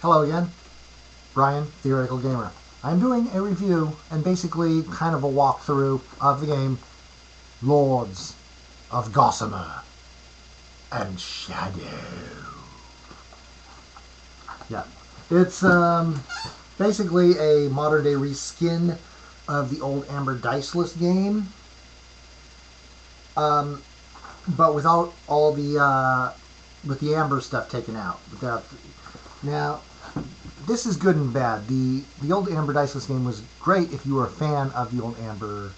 Hello again, Brian, Theoretical Gamer. I'm doing a review and basically kind of a walkthrough of the game Lords of Gossamer and Shadow. Yeah, it's basically a modern day reskin of the old Amber Diceless game, but without all the with the Amber stuff taken out. Now, this is good and bad. The old Amber Diceless game was great if you were a fan of the old Amber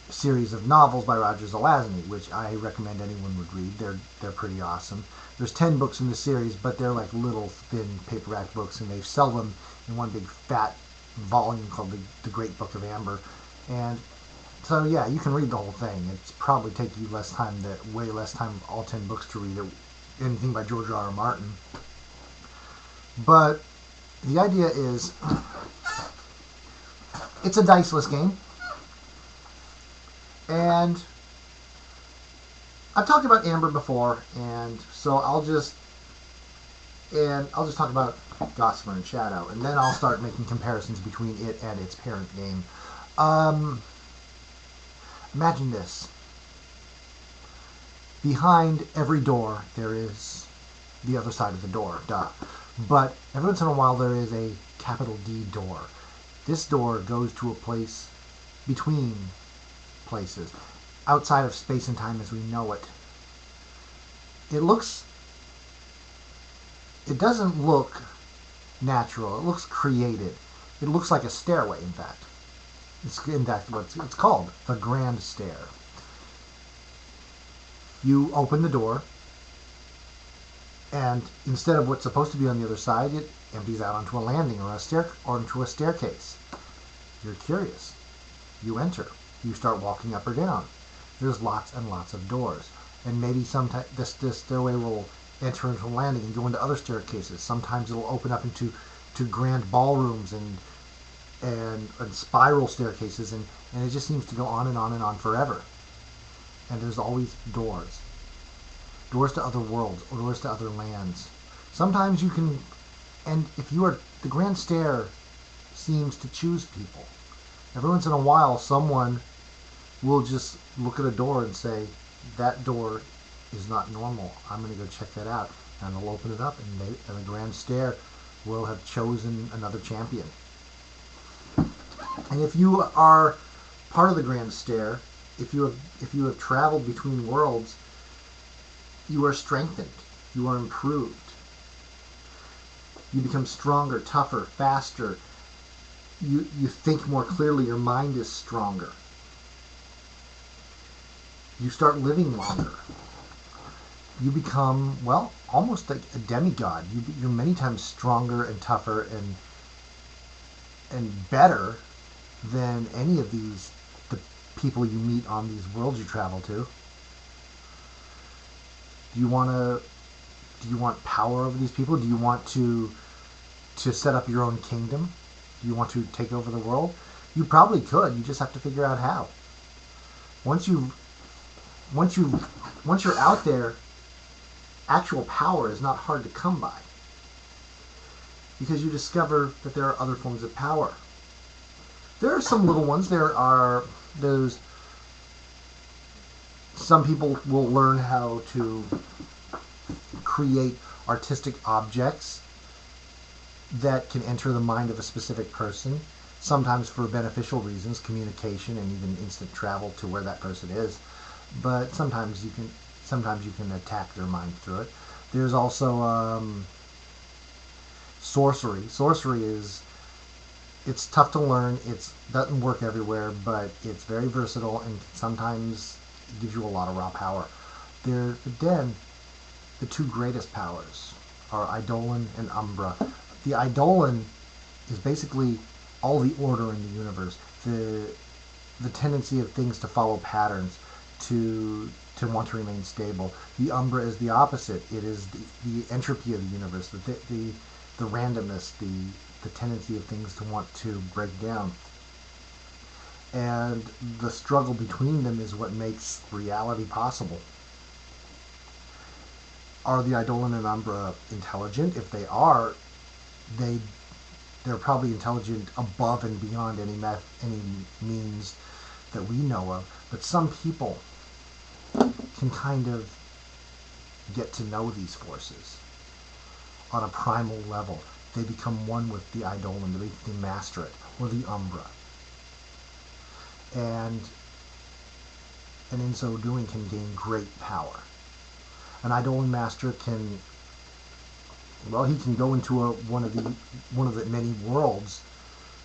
series of novels by Roger Zelazny, which I recommend anyone would read. They're pretty awesome. There's 10 books in the series, but they're like little thin paperback books, and they sell them in one big fat volume called the Great Book of Amber. And so yeah, you can read the whole thing. It's probably take you way less time, all 10 books to read anything by George R. R. Martin. But the idea is, it's a diceless game, and I've talked about Amber before, and so I'll just talk about Gossamer and Shadow, and then I'll start making comparisons between it and its parent game. Imagine this: behind every door there is the other side of the door, duh. But every once in a while there is a capital D door. This door goes to a place between places, outside of space and time as we know it. It doesn't look natural. It looks created. It looks like a stairway, in fact. It's in fact what it's called, the Grand Stair. You open the door, and instead of what's supposed to be on the other side, it empties out onto a landing or into a staircase. You're curious. You enter. You start walking up or down. There's lots and lots of doors, and maybe sometimes this stairway will enter into a landing and go into other staircases. Sometimes it'll open up into grand ballrooms and spiral staircases, and it just seems to go on and on and on forever. And there's always doors. Doors to other worlds, or doors to other lands. Sometimes you can, and the Grand Stair seems to choose people. Every once in a while, someone will just look at a door and say, that door is not normal. I'm going to go check that out. And they'll open it up, and the Grand Stair will have chosen another champion. And if you are part of the Grand Stair, if you have traveled between worlds, you are strengthened. You are improved. You become stronger, tougher, faster. You think more clearly. Your mind is stronger. You start living longer. You become, well, almost like a demigod. You're many times stronger and tougher and better than any of the people you meet on these worlds you travel to. Do you want power over these people? Do you want to set up your own kingdom? Do you want to take over the world? You probably could. You just have to figure out how. Once you're out there, actual power is not hard to come by, because you discover that there are other forms of power. There are some little ones. Some people will learn how to create artistic objects that can enter the mind of a specific person, sometimes for beneficial reasons, communication and even instant travel to where that person is. But sometimes you can attack their mind through it. There's also sorcery. Sorcery it's tough to learn. It doesn't work everywhere, but it's very versatile, and sometimes it gives you a lot of raw power. The two greatest powers are Eidolon and Umbra. The Eidolon is basically all the order in the universe, the tendency of things to follow patterns, to want to remain stable. The Umbra is the opposite. It is the entropy of the universe, the randomness, the tendency of things to want to break down. And the struggle between them is what makes reality possible. Are the Eidolon and Umbra intelligent? If they are, they they're probably intelligent above and beyond any means that we know of. But some people can kind of get to know these forces on a primal level. They become one with the Eidolon, they master it, or the Umbra. And in so doing can gain great power. An Eidolon master can, well, he can go into one of the many worlds,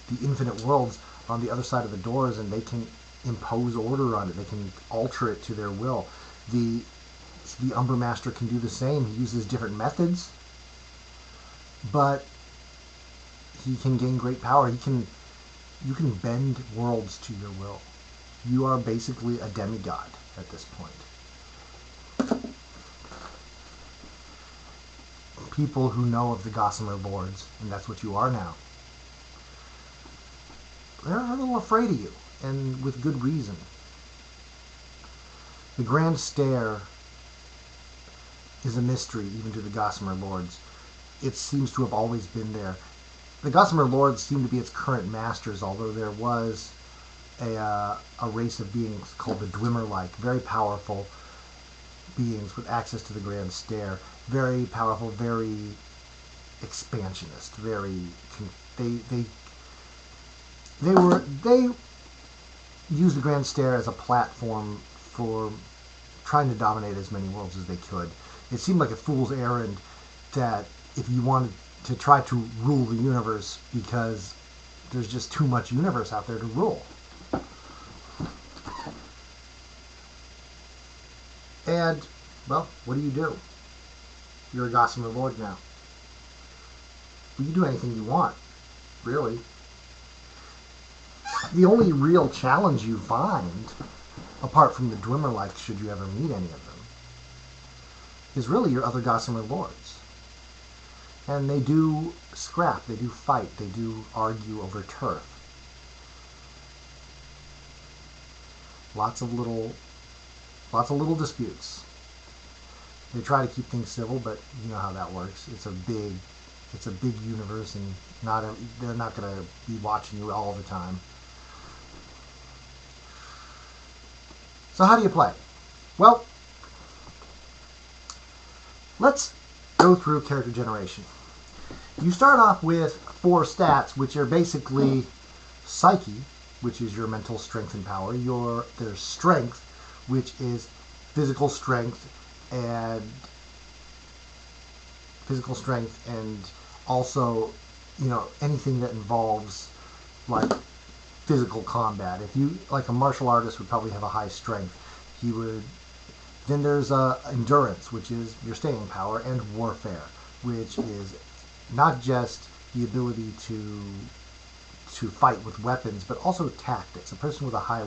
the infinite worlds on the other side of the doors, and they can impose order on it. They can alter it to their will. The Umbra master can do the same. He uses different methods, but he can gain great power. You can bend worlds to your will. You are basically a demigod at this point. People who know of the Gossamer Lords, and that's what you are now, they're a little afraid of you, and with good reason. The Grand Stair is a mystery even to the Gossamer Lords. It seems to have always been there. The Gossamer Lords seem to be its current masters, although there was a race of beings called the Dwimmer-like, very powerful beings with access to the Grand Stair, very powerful, very expansionist, they used the Grand Stair as a platform for trying to dominate as many worlds as they could. It seemed like a fool's errand that if you wanted to try to rule the universe, because there's just too much universe out there to rule. And, well, what do? You're a Gossamer Lord now. You can do anything you want, really. The only real challenge you find, apart from the Dwimmer-like, should you ever meet any of them, is really your other Gossamer Lords. And they do scrap, they do fight, they do argue over turf. Lots of little disputes. They try to keep things civil, but you know how that works. It's a big universe, and they're not going to be watching you all the time. So how do you play? Well, let's go through character generation. You start off with 4 stats, which are basically Psyche, which is your mental strength and power. There's Strength, which is physical strength and also, anything that involves like physical combat. If you, like a martial artist, would probably have a high strength. Then there's endurance, which is your staying power, and warfare, which is not just the ability to fight with weapons, but also tactics. A person with a high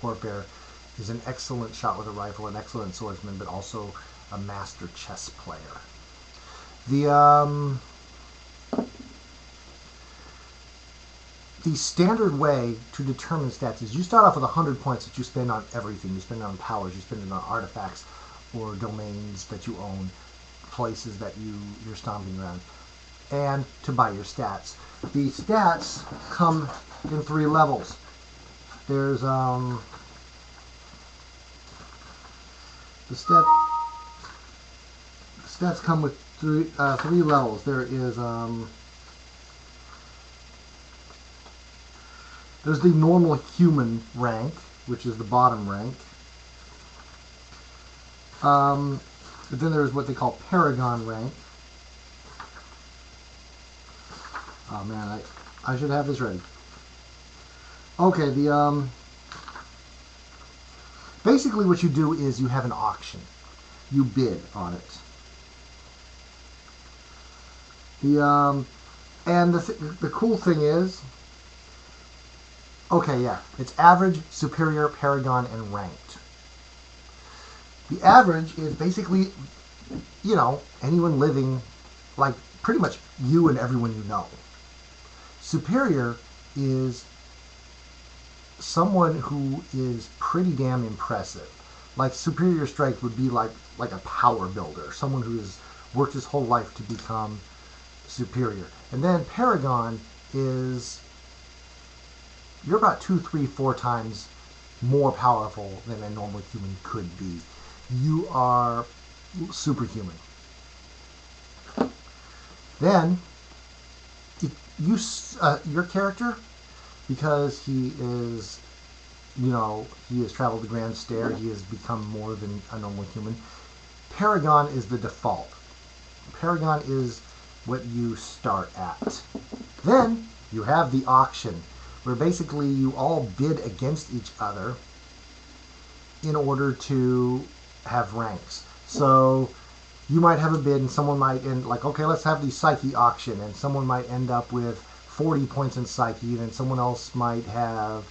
warfare is an excellent shot with a rifle, an excellent swordsman, but also a master chess player. The standard way to determine stats is you start off with 100 points that you spend on everything. You spend it on powers, you spend it on artifacts or domains that you own, places that you're stomping around, and to buy your stats. The stats come in 3 levels. There's the stats come with 3 levels. There is there's the normal human rank, which is the bottom rank. But then there's what they call Paragon rank. Oh man, I should have this ready. Okay, basically what you do is you have an auction. You bid on it. And the cool thing is, okay, yeah, it's average, superior, paragon, and ranked. The average is basically, anyone living, like pretty much you and everyone you know. Superior is someone who is pretty damn impressive. Like superior strength would be like a power builder, someone who has worked his whole life to become superior. And then Paragon is, you're about 2, 3, 4 times more powerful than a normal human could be. You are superhuman. Then, your character, because he is, he has traveled the Grand Stair, he has become more than a normal human. Paragon is the default. Paragon is what you start at. Then you have the auction, where basically you all bid against each other in order to have ranks. So you might have a bid and someone might end, like, okay, let's have the Psyche auction, and someone might end up with 40 points in Psyche, then someone else might have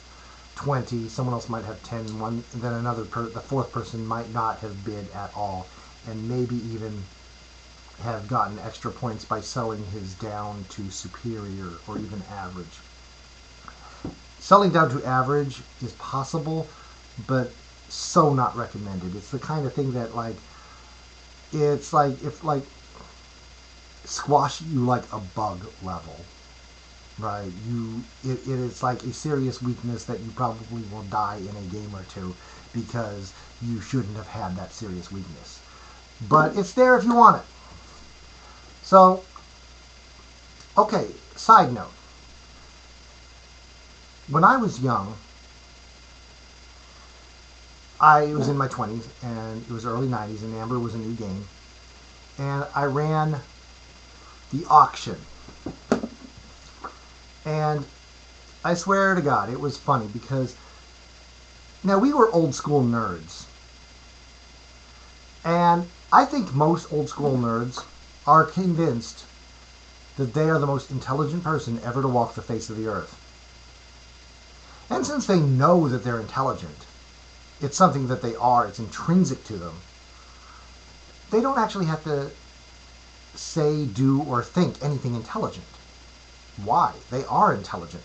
20, someone else might have 10, and then the fourth person might not have bid at all, and maybe even have gotten extra points by selling his down to superior or even average. Selling down to average is possible, but so not recommended. It's the kind of thing that, it's like if squash you like a bug level, right? It is like a serious weakness that you probably will die in a game or two because you shouldn't have had that serious weakness. But it's there if you want it. So, okay, side note. When I was young, I was in my 20s, and it was early 90s, and Amber was a new game. And I ran the auction. And I swear to God, it was funny because, now we were old school nerds. And I think most old school nerds are convinced that they are the most intelligent person ever to walk the face of the earth. And since they know that they're intelligent, it's something that they are, it's intrinsic to them, they don't actually have to say, do, or think anything intelligent. Why? They are intelligent.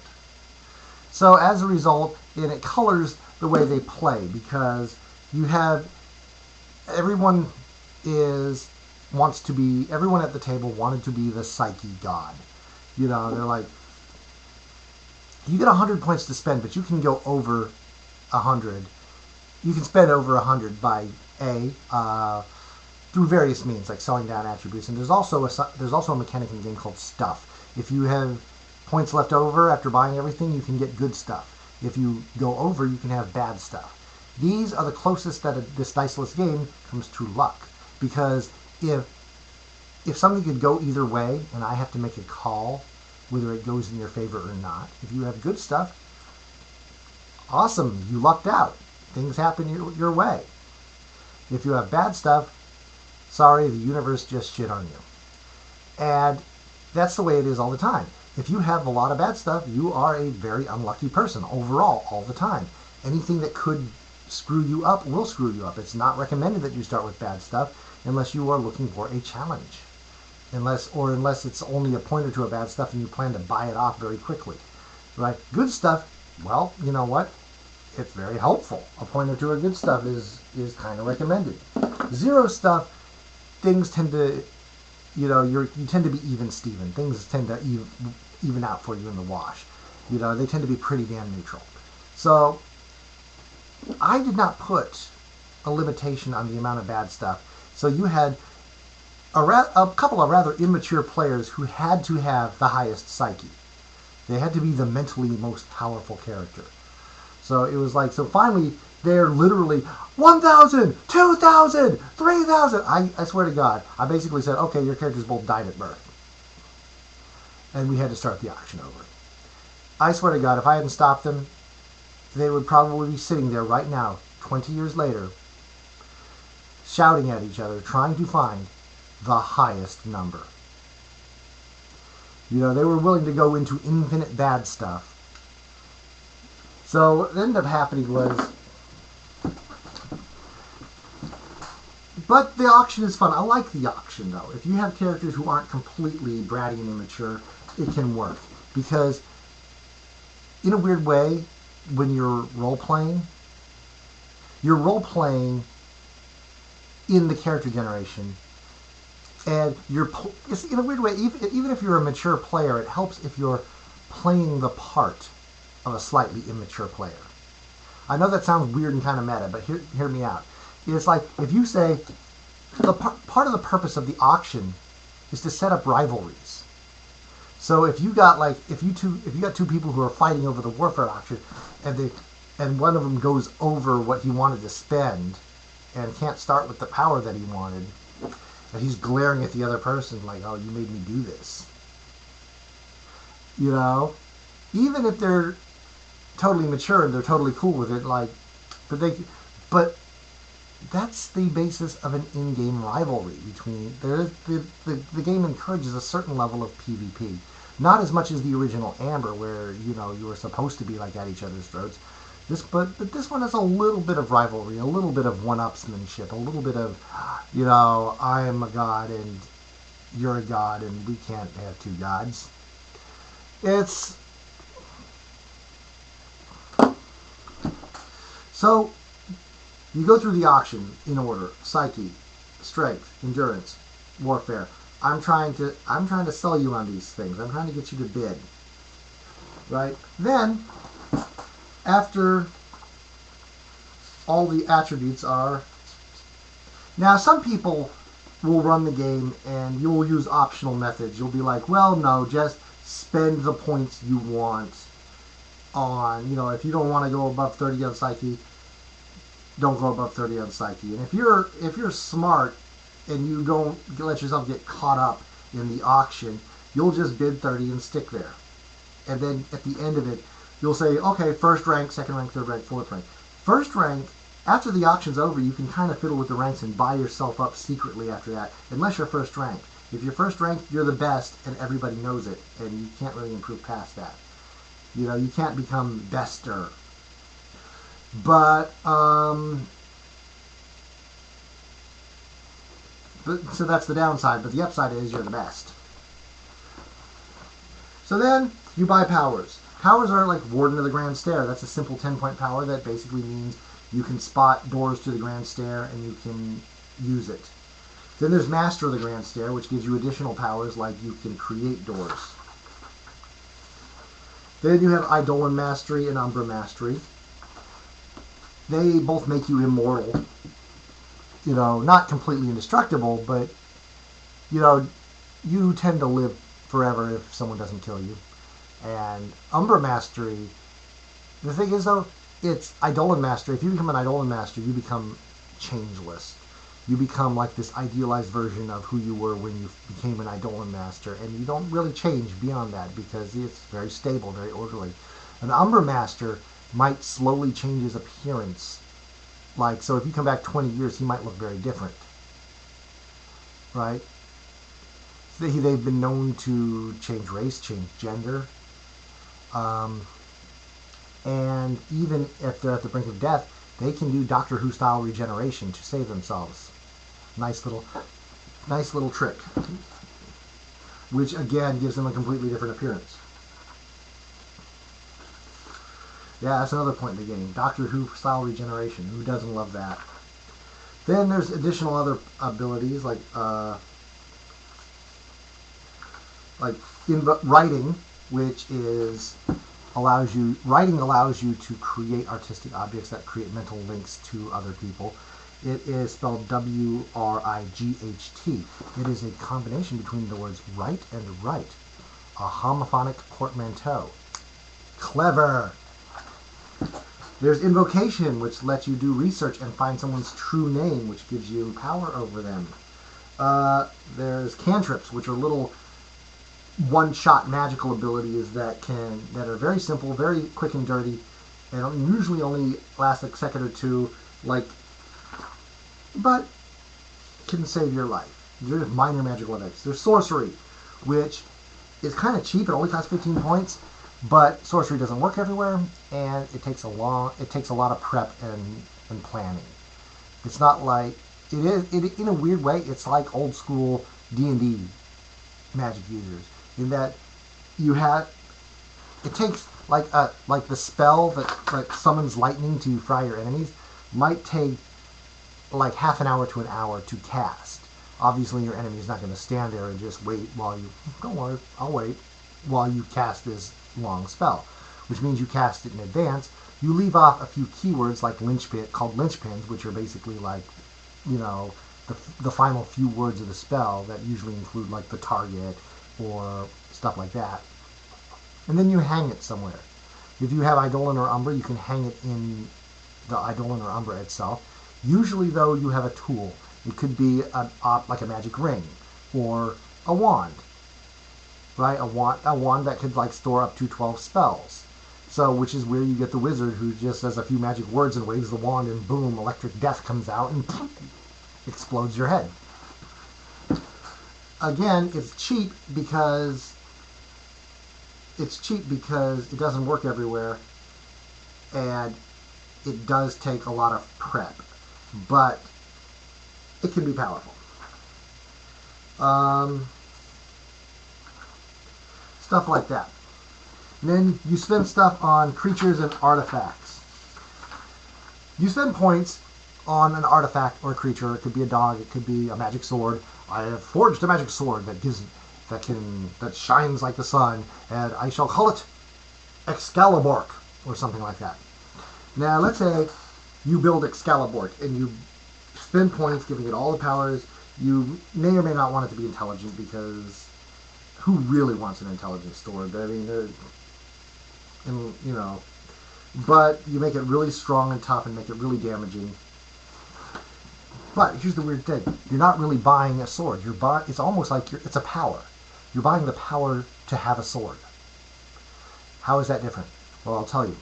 So as a result, and it colors the way they play, because you have everyone at the table wanted to be the Psyche god. They're like, you get 100 points to spend, but you can go over 100. You can spend over 100 by through various means, like selling down attributes. And there's also a mechanic in the game called stuff. If you have points left over after buying everything, you can get good stuff. If you go over, you can have bad stuff. These are the closest that this diceless game comes to luck, because if something could go either way, and I have to make a call whether it goes in your favor or not, if you have good stuff, awesome, you lucked out. Things happen your way. If you have bad stuff, sorry, the universe just shit on you. And that's the way it is all the time. If you have a lot of bad stuff, you are a very unlucky person overall, all the time. Anything that could screw you up will screw you up. It's not recommended that you start with bad stuff unless you are looking for a challenge. Unless it's only a point or two of bad stuff and you plan to buy it off very quickly. Right? Good stuff, well, you know what? It's very helpful. A point or two of good stuff is kind of recommended. Zero stuff, things tend to, you tend to be even Steven. Things tend to even out for you in the wash. They tend to be pretty damn neutral. So I did not put a limitation on the amount of bad stuff. So you had a couple of rather immature players who had to have the highest psyche. They had to be the mentally most powerful character. So it was like, so finally they're literally 1,000, 2,000, 3,000. I swear to God, I basically said, okay, your characters both died at birth. And we had to start the auction over. I swear to God, if I hadn't stopped them, they would probably be sitting there right now, 20 years later, shouting at each other, trying to find the highest number. They were willing to go into infinite bad stuff. So what ended up happening was, but the auction is fun. I like the auction, though. If you have characters who aren't completely bratty and immature, it can work. Because, in a weird way, when you're role-playing in the character generation And it's in a weird way, even if you're a mature player, it helps if you're playing the part of a slightly immature player. I know that sounds weird and kind of meta, but hear me out. It's like if you say part of the purpose of the auction is to set up rivalries. So if you got two people who are fighting over the warfare auction, and one of them goes over what he wanted to spend, and can't start with the power that he wanted, and he's glaring at the other person like, "Oh, you made me do this." You know, even if they're totally mature and they're totally cool with it, like, but that's the basis of an in-game rivalry between the game encourages a certain level of PvP, not as much as the original Amber, where you were supposed to be like at each other's throats. But this one has a little bit of rivalry, a little bit of one-upsmanship, a little bit of, I am a god and you're a god and we can't have two gods. It's so you go through the auction in order: psyche, strength, endurance, warfare. I'm trying to sell you on these things. I'm trying to get you to bid. Right? Then, after all the attributes are... Now, some people will run the game and you will use optional methods. You'll be like, well, no, just spend the points you want on, if you don't want to go above 30 on psyche, don't go above 30 on psyche. And if you're smart and you don't let yourself get caught up in the auction, you'll just bid 30 and stick there. And then at the end of it, you'll say, okay, first rank, second rank, third rank, fourth rank. First rank, after the auction's over, you can kind of fiddle with the ranks and buy yourself up secretly after that, unless you're first rank. If you're first rank, you're the best, and everybody knows it, and you can't really improve past that. You can't become bester. But so that's the downside, but the upside is you're the best. So then, you buy powers. Powers are like Warden of the Grand Stair. That's a simple 10-point power that basically means you can spot doors to the Grand Stair and you can use it. Then there's Master of the Grand Stair, which gives you additional powers like you can create doors. Then you have Eidolon Mastery and Umbra Mastery. They both make you immortal. Not completely indestructible, but, you tend to live forever if someone doesn't kill you. And Umbra Mastery, the thing is, though, it's Eidolon Mastery. If you become an Eidolon Master, you become changeless. You become like this idealized version of who you were when you became an Eidolon Master, and you don't really change beyond that because it's very stable, very orderly. An Umbra Master might slowly change his appearance. So if you come back 20 years, he might look very different. Right? They've been known to change race, change gender. And even if they're at the brink of death, they can do Doctor Who style regeneration to save themselves. Nice little trick, which again gives them a completely different appearance. Yeah, that's another point in the game. Doctor Who style regeneration. Who doesn't love that? Then there's additional other abilities like in writing, which writing allows you to create artistic objects that create mental links to other people. It is spelled W-R-I-G-H-T. It is a combination between the words write and write. A homophonic portmanteau. Clever! There's invocation, which lets you do research and find someone's true name, which gives you power over them. There's cantrips, which are little one-shot magical abilities that are very simple, very quick and dirty, and usually only last a second or two, but can save your life. There's minor magical effects. There's sorcery, which is kind of cheap. It only costs 15 points, but sorcery doesn't work everywhere, and it takes a lot of prep and planning. It's not like in a weird way. It's like old school D&D magic users, in that it takes like the spell that summons lightning to fry your enemies might take like half an hour to an hour to cast, Obviously, your enemy's not going to stand there and just wait while you, don't worry, I'll wait, while you cast this long spell, which means you cast it in advance. You leave off a few keywords like linchpin, called linchpins, which are basically like, you know, the final few words of the spell that usually include like the target or stuff like that. And then you hang it somewhere. If you have Eidolon or Umbra, you can hang it in the Eidolon or Umbra itself. Usually, though, you have a tool. It could be like a magic ring or a wand, right? A wand that could like store up to 12 spells. So, which is where you get the wizard who just says a few magic words and waves the wand, and boom, electric death comes out and explodes your head. Again, it's cheap because it doesn't work everywhere, and it does take a lot of prep, but it can be powerful. Stuff like that. And then you spend stuff on creatures and artifacts. You spend points on an artifact or a creature. It could be a dog. It could be a magic sword. I have forged a magic sword that shines like the sun, and I shall call it Excalibur or something like that. Now, let's say you build Excalibur and you spend points giving it all the powers. You may or may not want it to be intelligent, because who really wants an intelligent sword? I mean, but you make it really strong and tough and make it really damaging. But here's the weird thing: you're not really buying a sword. It's almost like it's a power. You're buying the power to have a sword. How is that different? Well, I'll tell you.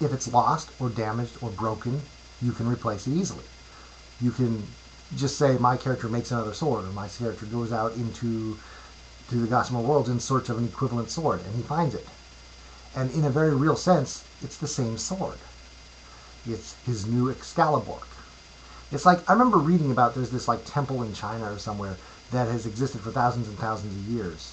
If it's lost or damaged or broken, you can replace it easily. You can just say, my character makes another sword, or my character goes out into the Gossamer worlds in search of an equivalent sword, and he finds it. And in a very real sense, it's the same sword. It's his new Excalibur. It's like, I remember reading about there's this like temple in China or somewhere that has existed for thousands and thousands of years.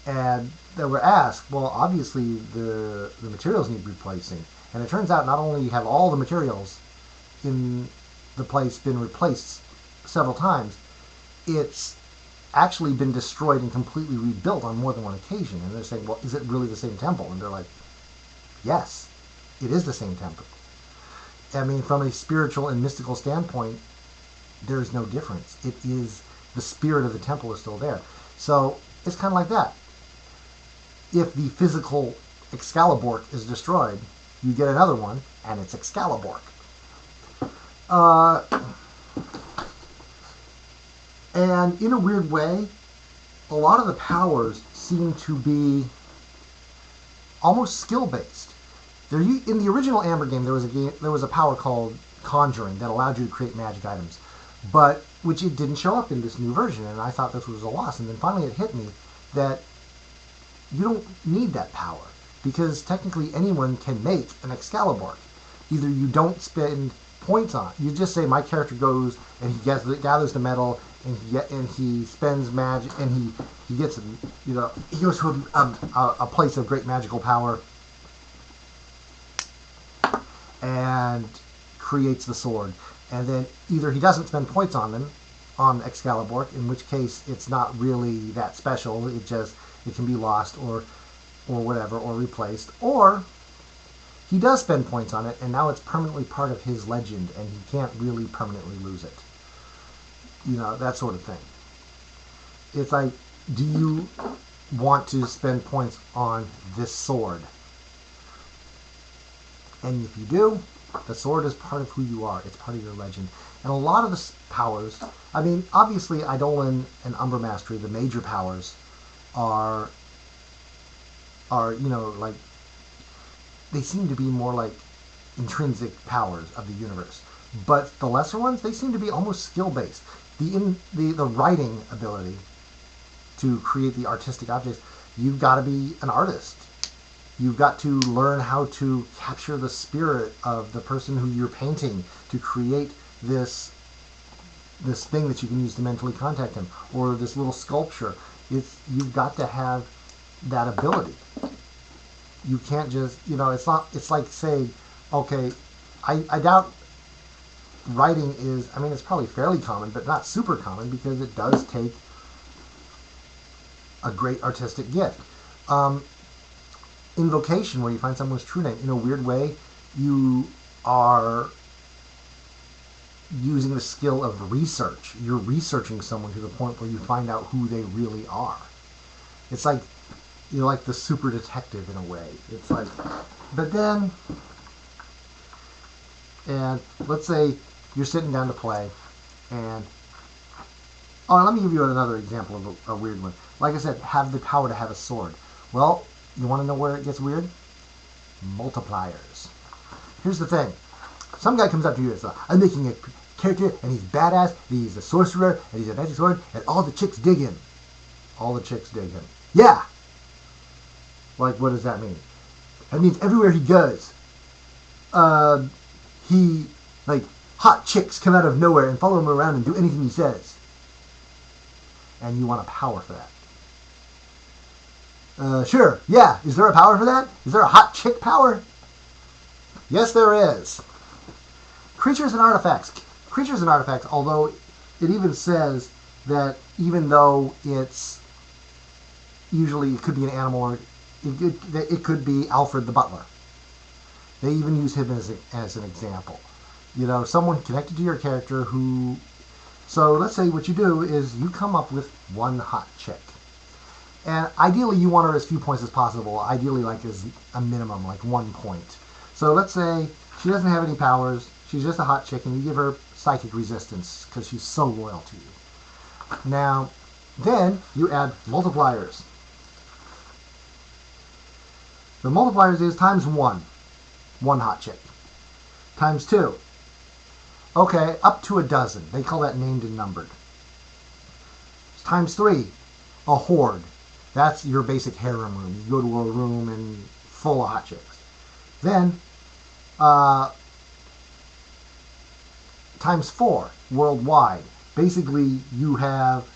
And they were asked, well, obviously the materials need replacing. And it turns out not only have all the materials in the place been replaced several times, it's actually been destroyed and completely rebuilt on more than one occasion. And they're saying, well, is it really the same temple? And they're like, yes, it is the same temple. I mean, from a spiritual and mystical standpoint, there is no difference. It is, the spirit of the temple is still there. So it's kind of like that. If the physical Excalibur is destroyed, you get another one, and it's Excalibur. And in a weird way, a lot of the powers seem to be almost skill-based. In the original Amber game, there was a power called Conjuring that allowed you to create magic items, but which it didn't show up in this new version, and I thought this was a loss. And then finally, it hit me that you don't need that power, because technically anyone can make an Excalibur. Either you don't spend points on it. You just say, my character goes and he gathers the metal, and he spends magic, and he gets, he goes to a place of great magical power and creates the sword. And then either he doesn't spend points on Excalibur, in which case it's not really that special. It can be lost or whatever, or replaced, or he does spend points on it, and now it's permanently part of his legend, and he can't really permanently lose it. That sort of thing. It's like, do you want to spend points on this sword? And if you do, the sword is part of who you are. It's part of your legend. And a lot of the powers, I mean, obviously Eidolon and Umbra Mastery, the major powers, are like, they seem to be more like intrinsic powers of the universe. But the lesser ones, they seem to be almost skill-based. The writing ability to create the artistic objects, you've got to be an artist. You've got to learn how to capture the spirit of the person who you're painting to create this thing that you can use to mentally contact him, or this little sculpture. You've got to have that ability. You can't just, it's like saying, okay, I doubt writing is, I mean, it's probably fairly common, but not super common because it does take a great artistic gift. Invocation, where you find someone's true name, in a weird way, you are using the skill of research. You're researching someone to the point where you find out who they really are. It's like you're like the super detective in a way. It's like, but then, and let's say you're sitting down to play, and let me give you another example of a weird one. Like I said, have the power to have a sword. Well, you want to know where it gets weird? Multipliers. Here's the thing. Some guy comes up to you and says, I'm making a character, and he's badass, and he's a sorcerer, and he's a magic sword, and all the chicks dig him. All the chicks dig him. Yeah! Like, what does that mean? That means everywhere he goes, hot chicks come out of nowhere and follow him around and do anything he says. And you want a power for that. Sure, yeah. Is there a power for that? Is there a hot chick power? Yes, there is. Creatures and artifacts. Creatures and artifacts, although it even says that even though it's usually, it could be an animal, or it could be Alfred the butler. They even use him as an example. You know, someone connected to your character who... So let's say what you do is you come up with one hot chick. And ideally you want her as few points as possible. Ideally like as a minimum, like 1 point. So let's say she doesn't have any powers. She's just a hot chick, and you give her psychic resistance because she's so loyal to you. Now, then you add multipliers. The multipliers is times 1. 1 hot chick. Times 2. Okay, up to a dozen. They call that named and numbered. Times 3. A horde. That's your basic harem room. You go to a room and full of hot chicks. Then, times 4, worldwide. Basically, you have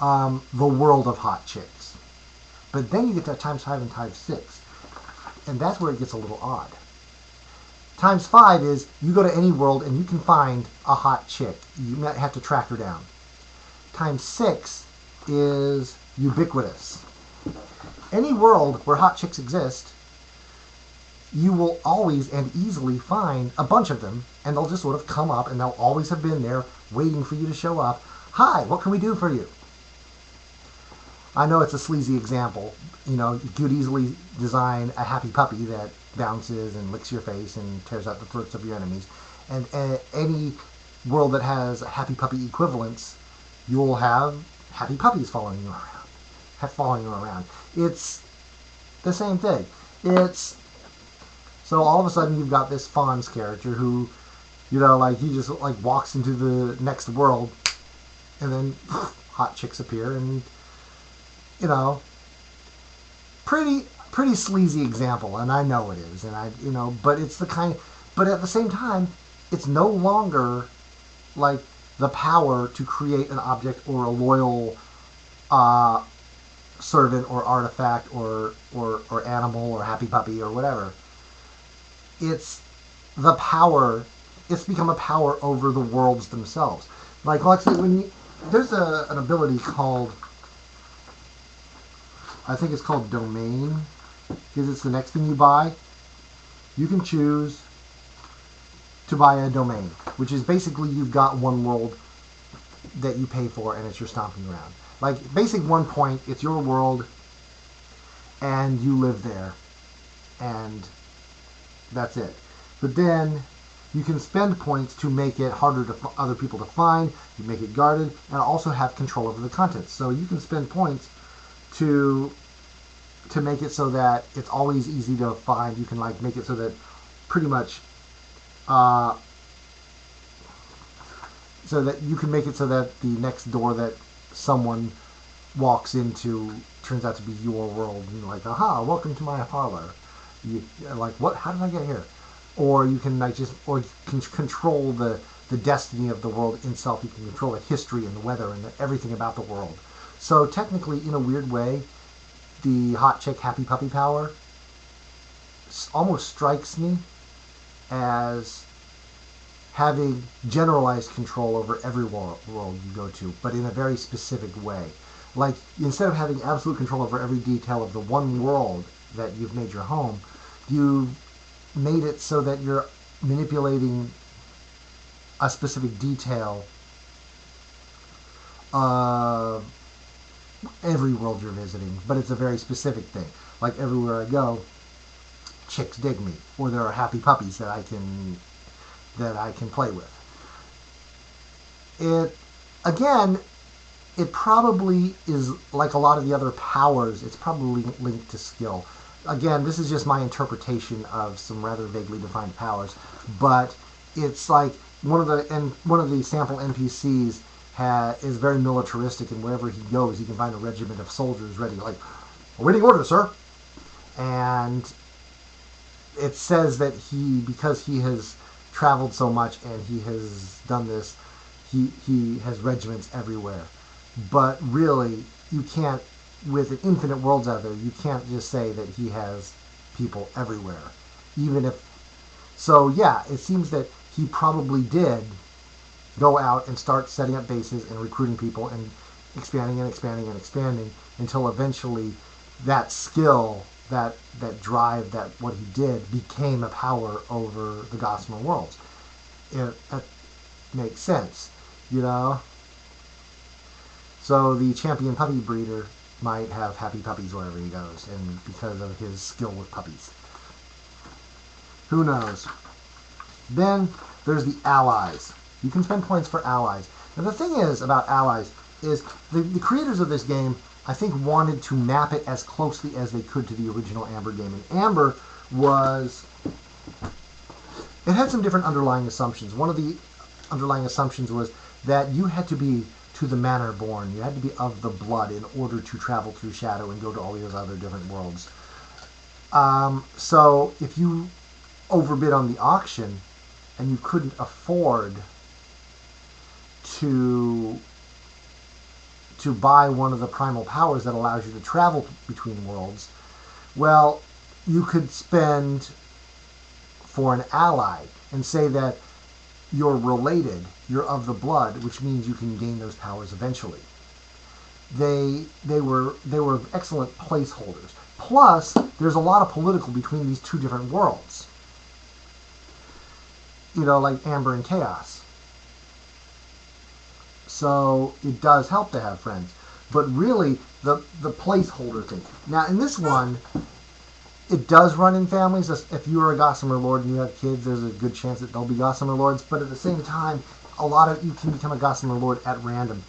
the world of hot chicks. But then you get to times 5 and times 6. And that's where it gets a little odd. Times 5 is you go to any world and you can find a hot chick. You might have to track her down. Times 6 is ubiquitous. Any world where hot chicks exist, you will always and easily find a bunch of them, and they'll just sort of come up, and they'll always have been there waiting for you to show up. Hi, what can we do for you? I know it's a sleazy example. You know, you could easily design a happy puppy that bounces and licks your face and tears out the throats of your enemies. And any world that has happy puppy equivalents, you'll have happy puppies following you around. It's the same thing. It's so all of a sudden you've got this Fawn's character who, you know, like he just like walks into the next world, and then hot chicks appear, and you know, pretty sleazy example, and I know it is, and but it's the kind, but at the same time, it's no longer like the power to create an object or a loyal servant or artifact or animal or happy puppy or whatever. It's the power. It's become a power over the worlds themselves. Like Lexi, there's an ability called, I think it's called Domain, because it's the next thing you buy. You can choose to buy a domain, which is basically you've got one world that you pay for, and it's your stomping ground. Like, basic 1 point, it's your world, and you live there, and that's it. But then you can spend points to make it harder for other people to find, you make it guarded, and also have control over the contents. So you can spend points to make it so that it's always easy to find. You can like make it so that pretty much so that you can make it so that the next door that someone walks into turns out to be your world. And you're like, aha, welcome to my parlor. You like, what? How did I get here? Or you can like or you can control the destiny of the world itself. You can control the history and the weather and everything about the world. So technically, in a weird way, the hot chick happy puppy power almost strikes me as having generalized control over every world you go to, but in a very specific way. Like, instead of having absolute control over every detail of the one world that you've made your home, you've made it so that you're manipulating a specific detail of every world you're visiting, but it's a very specific thing. Like, everywhere I go, chicks dig me, or there are happy puppies that I can play with. It probably is like a lot of the other powers. It's probably linked to skill. Again, this is just my interpretation of some rather vaguely defined powers, but it's like one of the sample NPCs is very militaristic, and wherever he goes, he can find a regiment of soldiers ready, like, awaiting orders, sir. And it says that because he has traveled so much and he has done this, he has regiments everywhere. But really, you can't, with an infinite worlds out there, you can't just say that he has people everywhere. Even if, so yeah, it seems that he probably did go out and start setting up bases and recruiting people and expanding and expanding and expanding until eventually that skill, that drive, that what he did became a power over the Gossamer worlds. It makes sense, you know? So the champion puppy breeder might have happy puppies wherever he goes, and because of his skill with puppies. Who knows? Then there's the allies. You can spend points for allies. Now the thing is about allies is the creators of this game, I think, wanted to map it as closely as they could to the original Amber game. And Amber it had some different underlying assumptions. One of the underlying assumptions was that you had to be to the manor born. You had to be of the blood in order to travel through Shadow and go to all those other different worlds. So if you overbid on the auction and you couldn't afford to buy one of the primal powers that allows you to travel between worlds, well, you could spend for an ally and say that you're related, you're of the blood, which means you can gain those powers eventually. They were excellent placeholders. Plus, there's a lot of political between these two different worlds. You know, like Amber and Chaos. So it does help to have friends. But really, the placeholder thing. Now, in this one, it does run in families. If you are a Gossamer Lord and you have kids, there's a good chance that they'll be Gossamer Lords. But at the same time, you can become a Gossamer Lord at random.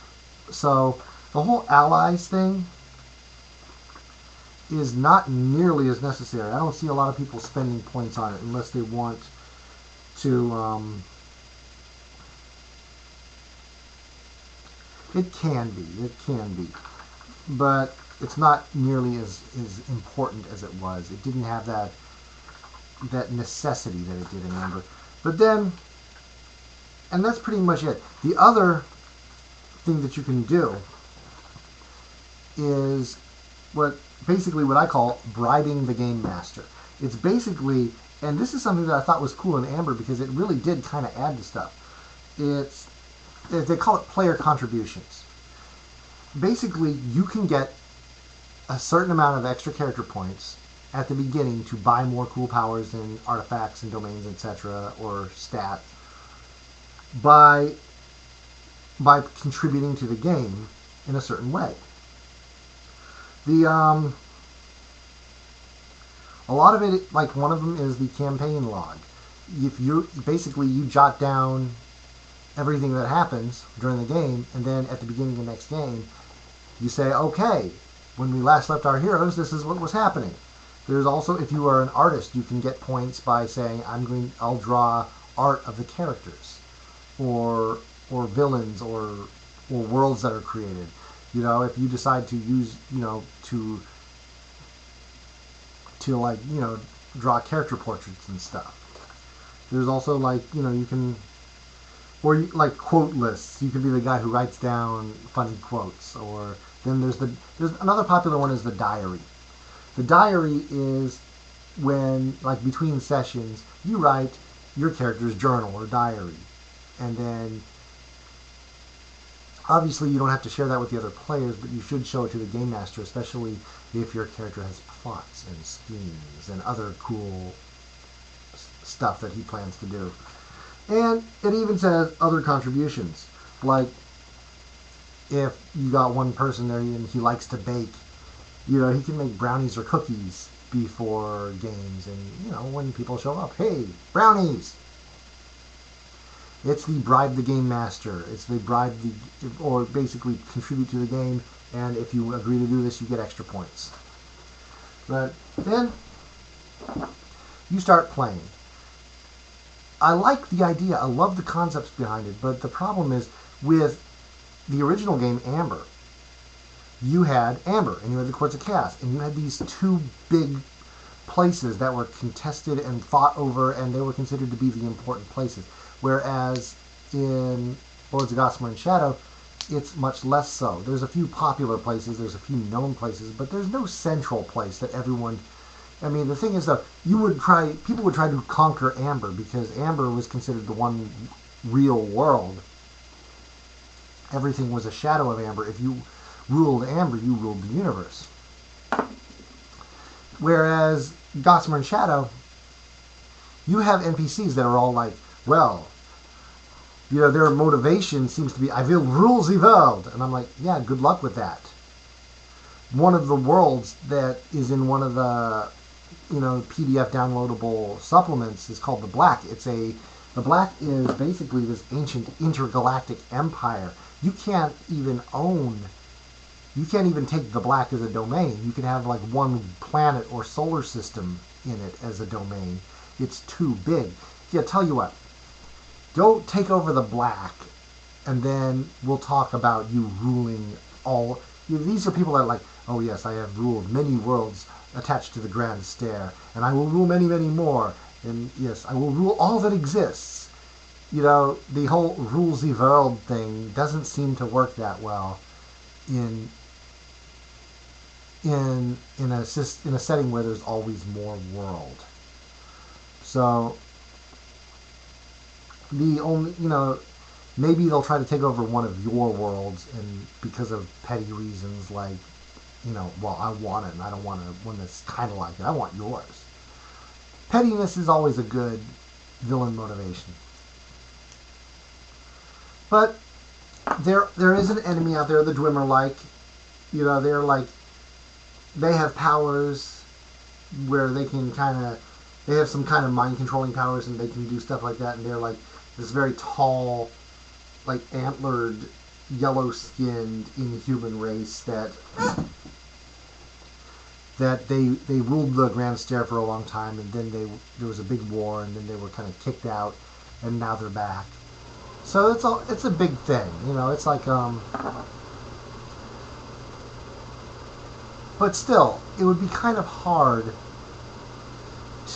So the whole allies thing is not nearly as necessary. I don't see a lot of people spending points on it unless they want to. It can be, but it's not nearly as important as it was. It didn't have that necessity that it did in Amber. But then, and that's pretty much it. The other thing that you can do is what I call bribing the game master. It's basically, and this is something that I thought was cool in Amber because it really did kind of add to stuff. They call it player contributions. Basically, you can get a certain amount of extra character points at the beginning to buy more cool powers and artifacts and domains, etc., or stats by contributing to the game in a certain way. A lot of it, like one of them, is the campaign log. If you jot down everything that happens during the game, and then at the beginning of the next game, you say, okay, when we last left our heroes, this is what was happening. There's also, if you are an artist, you can get points by saying, I'll draw art of the characters, or villains, or worlds that are created. You know, if you decide to use, to draw character portraits and stuff. There's also you can. Or like quote lists. You could be the guy who writes down funny quotes. Or then there's another popular one is the diary. The diary is when, like, between sessions, you write your character's journal or diary. And then, obviously, you don't have to share that with the other players, but you should show it to the game master, especially if your character has plots and schemes and other cool stuff that he plans to do. And it even says other contributions, like if you got one person there and he likes to bake, he can make brownies or cookies before games, and when people show up, hey, brownies. It's the bribe the game master. It's the bribe or basically contribute to the game, and if you agree to do this, you get extra points. But then you start playing. I like the idea. I love the concepts behind it, but the problem is with the original game, Amber, you had Amber, and you had the Courts of Chaos, and you had these two big places that were contested and fought over, and they were considered to be the important places. Whereas in Lords of Gossamer Shadow, it's much less so. There's a few popular places, there's a few known places, but there's no central place that everyone... I mean, the thing is, though, people would try to conquer Amber, because Amber was considered the one real world. Everything was a shadow of Amber. If you ruled Amber, you ruled the universe. Whereas Gossamer and Shadow, you have NPCs that are all like, well, their motivation seems to be, I will rule the world. And I'm like, yeah, good luck with that. One of the worlds that is in one of the, PDF downloadable supplements is called the Black. The Black is basically this ancient intergalactic empire. You can't even take the Black as a domain. You can have like one planet or solar system in it as a domain. It's too big. Yeah, tell you what, don't take over the Black, and then we'll talk about you ruling all. These are people that are like, oh yes, I have ruled many worlds attached to the Grand Stair, and I will rule many, many more. And yes, I will rule all that exists. The whole rules the world thing doesn't seem to work that well in a setting where there's always more world. So the only, maybe they'll try to take over one of your worlds, and because of petty reasons like, well, I want it and I don't want one that's kind of like it. I want yours. Pettiness is always a good villain motivation. But there is an enemy out there, the Dwemer-like. They're like, they have powers where they can they have some kind of mind-controlling powers, and they can do stuff like that, and they're like this very tall, like antlered, yellow-skinned, inhuman race that they ruled the Grand Stair for a long time, and then there was a big war, and then they were kind of kicked out, and now they're back. So it's a big thing, it's like but still, it would be kind of hard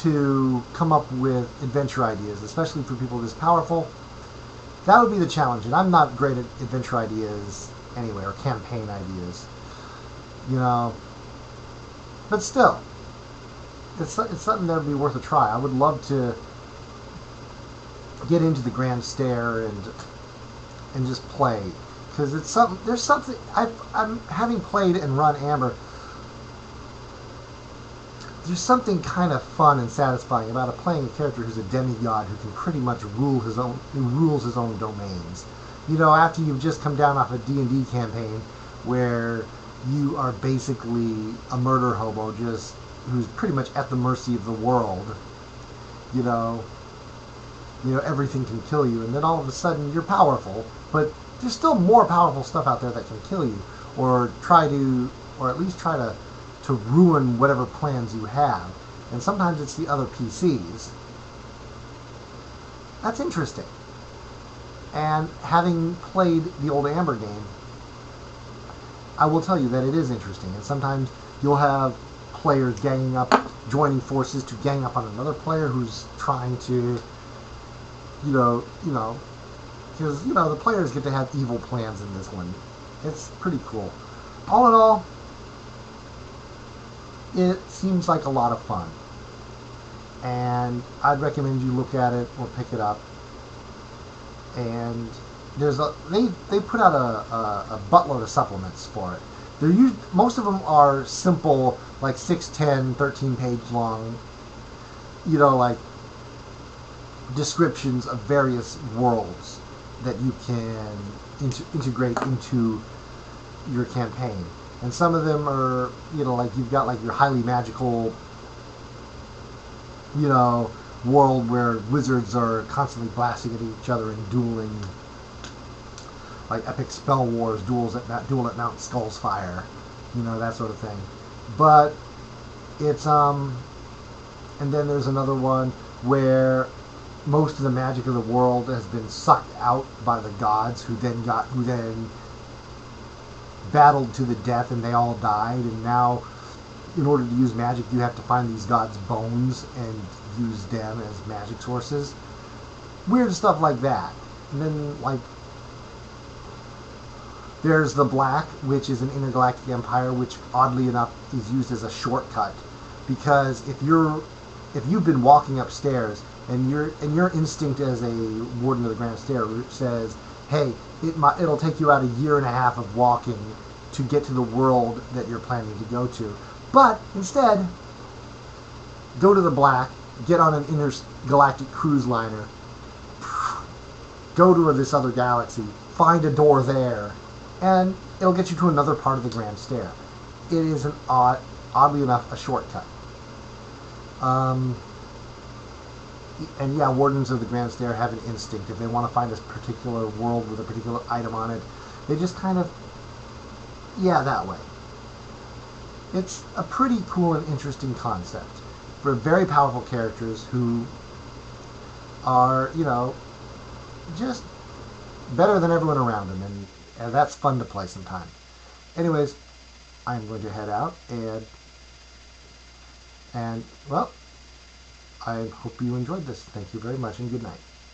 to come up with adventure ideas, especially for people this powerful. That would be the challenge, and I'm not great at adventure ideas anyway, or campaign ideas, But still, it's something that would be worth a try. I would love to get into the Grand Stair and just play, because there's something I'm having played and run Amber. There's something kind of fun and satisfying about playing a character who's a demigod who can pretty much rules his own domains. After you've just come down off a D&D campaign where you are basically a murder hobo who's pretty much at the mercy of the world. Everything can kill you, and then all of a sudden you're powerful, but there's still more powerful stuff out there that can kill you, or at least try to ruin whatever plans you have. And sometimes it's the other PCs. That's interesting. And having played the old Amber game, I will tell you that it is interesting. And sometimes you'll have players joining forces to gang up on another player who's trying to, because the players get to have evil plans in this one. It's pretty cool. All in all, it seems like a lot of fun, and I'd recommend you look at it or pick it up. and they put out a buttload of supplements for it. Most of them are simple, like 6, 10, 13 page long, like descriptions of various worlds that you can integrate into your campaign. And some of them are, like you've got like your highly magical, world where wizards are constantly blasting at each other and dueling, like epic spell wars, duel at Mount Skull's Fire, that sort of thing. But it's and then there's another one where most of the magic of the world has been sucked out by the gods, who then battled to the death, and they all died. And now, in order to use magic, you have to find these gods' bones and use them as magic sources. Weird stuff like that. And then, like, there's the Black, which is an intergalactic empire, which oddly enough is used as a shortcut, because if you've been walking upstairs and your instinct as a warden of the Grand Stair says, hey, it'll take you out 1.5 years of walking to get to the world that you're planning to go to, but instead go to the Black, get on an intergalactic cruise liner, go to this other galaxy, find a door there, and it'll get you to another part of the Grand Stair. It is oddly enough, a shortcut. And yeah, Wardens of the Grand Stair have an instinct. If they want to find a particular world with a particular item on it, they just kind of, that way. It's a pretty cool and interesting concept for very powerful characters who are, just better than everyone around them, and that's fun to play sometime. Anyways, I'm going to head out, and well, I hope you enjoyed this. Thank you very much, and good night.